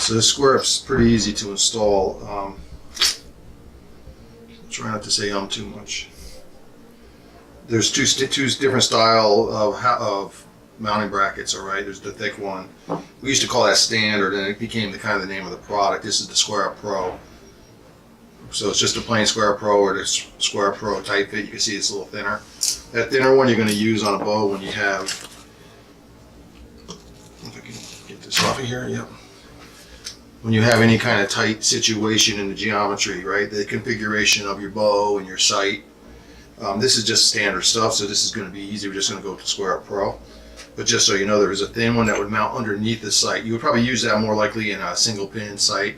So the square up's pretty easy to install. Try not to say too much. There's two different style of mounting brackets. All right, there's the thick one. We used to call that standard, and it became the kind of the name of the product. This is the Square Up Pro. So it's just a plain Square Up Pro or the Square Up Pro tight fit. You can see it's a little thinner. That thinner one you're going to use on a bow when you have. If I can get this off of here, yep. When you have any kind of tight situation in the geometry, right? The configuration of your bow and your sight. This is just standard stuff, so this is going to be easy. We're just going to go with the Square Up Pro. But just so you know, there is a thin one that would mount underneath the sight. You would probably use that more likely in a single pin sight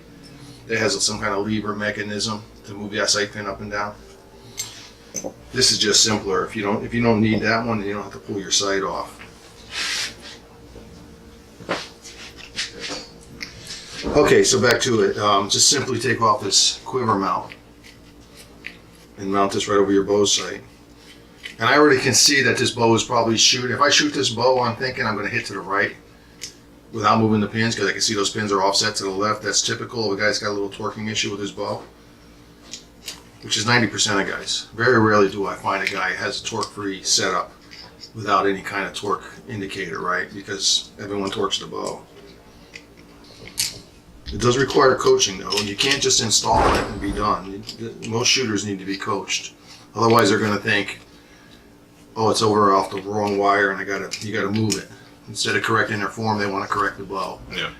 that has some kind of lever mechanism to move that sight pin up and down. This is just simpler. If you don't need that one, then you don't have to pull your sight off. Okay, so back to it. Just simply take off this quiver mount and mount this right over your bow sight. And I already can see that this bow is probably shooting. If I shoot this bow, I'm thinking I'm going to hit to the right without moving the pins, because I can see those pins are offset to the left. That's typical of a guy that's got a little torquing issue with his bow, which is 90% of guys. Very rarely do I find a guy who has a torque-free setup without any kind of torque indicator, right? Because everyone torques the bow. It does require coaching though, and you can't just install it and be done. Most shooters need to be coached. Otherwise they're going to think, oh, it's over off the wrong wire and you gotta move it. Instead of correcting their form, they want to correct the bow. Yeah.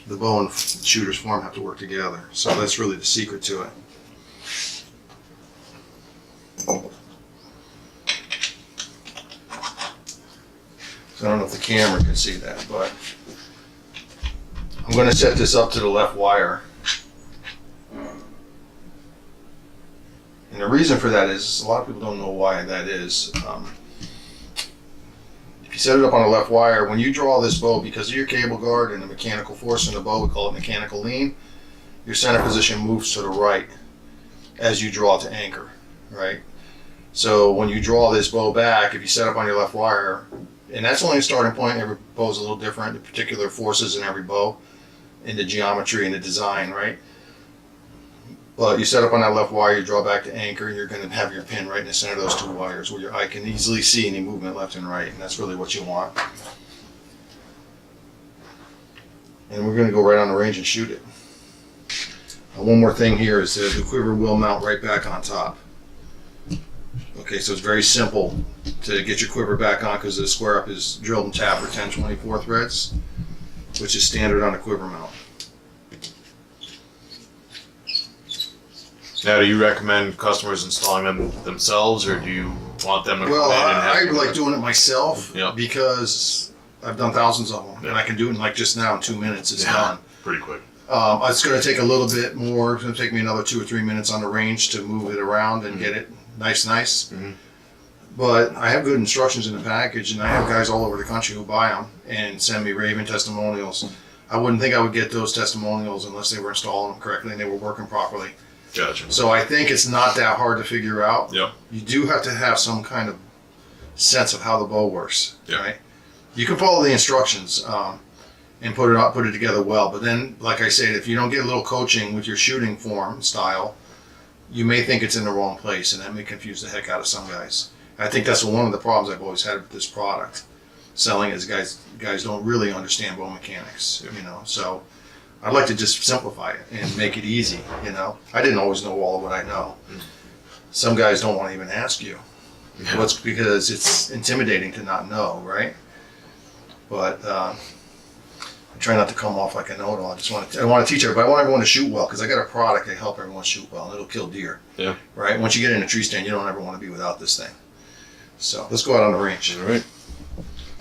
The bow and shooter's form have to work together. So that's really the secret to it. So I don't know if the camera can see that, but I'm going to set this up to the left wire. And the reason for that is, a lot of people don't know why that is. If you set it up on the left wire, when you draw this bow, because of your cable guard and the mechanical force in the bow, we call it mechanical lean, your center position moves to the right as you draw to anchor, right? So when you draw this bow back, if you set up on your left wire, and that's only a starting point, every bow is a little different, the particular forces in every bow, in the geometry and the design, right? But you set up on that left wire, you draw back to anchor, and you're going to have your pin right in the center of those two wires where your eye can easily see any movement left and right, and that's really what you want. And we're going to go right on the range and shoot it. One more thing here is that the quiver will mount right back on top. Okay, so it's very simple to get your quiver back on because the square up is drilled and tapped for 10/24 threads, which is standard on a quiver mount. Now, do you recommend customers installing them themselves, or do you want them to come in and have I like doing it myself, Yep. because I've done thousands of them, and I can do it in like just now in 2 minutes. It's done. Pretty quick. It's going to take a little bit more. It's going to take me another 2 or 3 minutes on the range to move it around and get it nice. Mm-hmm. But I have good instructions in the package, and I have guys all over the country who buy them and send me raving testimonials. I wouldn't think I would get those testimonials unless they were installing them correctly and they were working properly. Gotcha. So I think it's not that hard to figure out. Yep. You do have to have some kind of sense of how the bow works, yep. right? You can follow the instructions and put it together well, but then, like I said, if you don't get a little coaching with your shooting form style, you may think it's in the wrong place, and that may confuse the heck out of some guys. I think that's one of the problems I've always had with this product. Selling is guys don't really understand bow mechanics, you know. So I'd like to just simplify it and make it easy, you know. I didn't always know all of what I know. Some guys don't want to even ask you. Yeah. Well, it's because it's intimidating to not know, right? But I try not to come off like I know it all. I want to teach everybody. I want everyone to shoot well, because I got a product that help everyone shoot well, and it'll kill deer. Yeah. Right? Once you get in a tree stand, you don't ever want to be without this thing. So let's go out on the range. All right.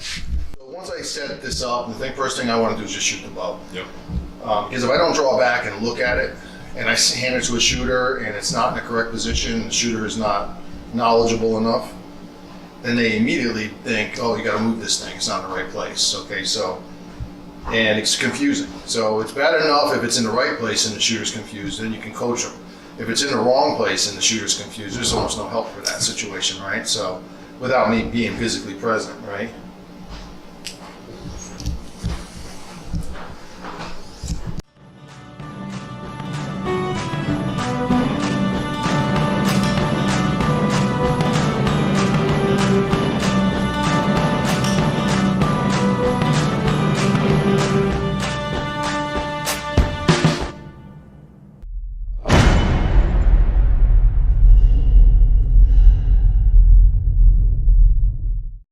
So once I set this up, the first thing I want to do is just shoot the bow. Yep. Because if I don't draw back and look at it, and I hand it to a shooter, and it's not in the correct position, the shooter is not knowledgeable enough, then they immediately think, oh, you got to move this thing. It's not in the right place. Okay, so, and it's confusing. So it's bad enough if it's in the right place and the shooter's confused, then you can coach them. If it's in the wrong place and the shooter's confused, there's almost no help for that situation, right? So without me being physically present, right?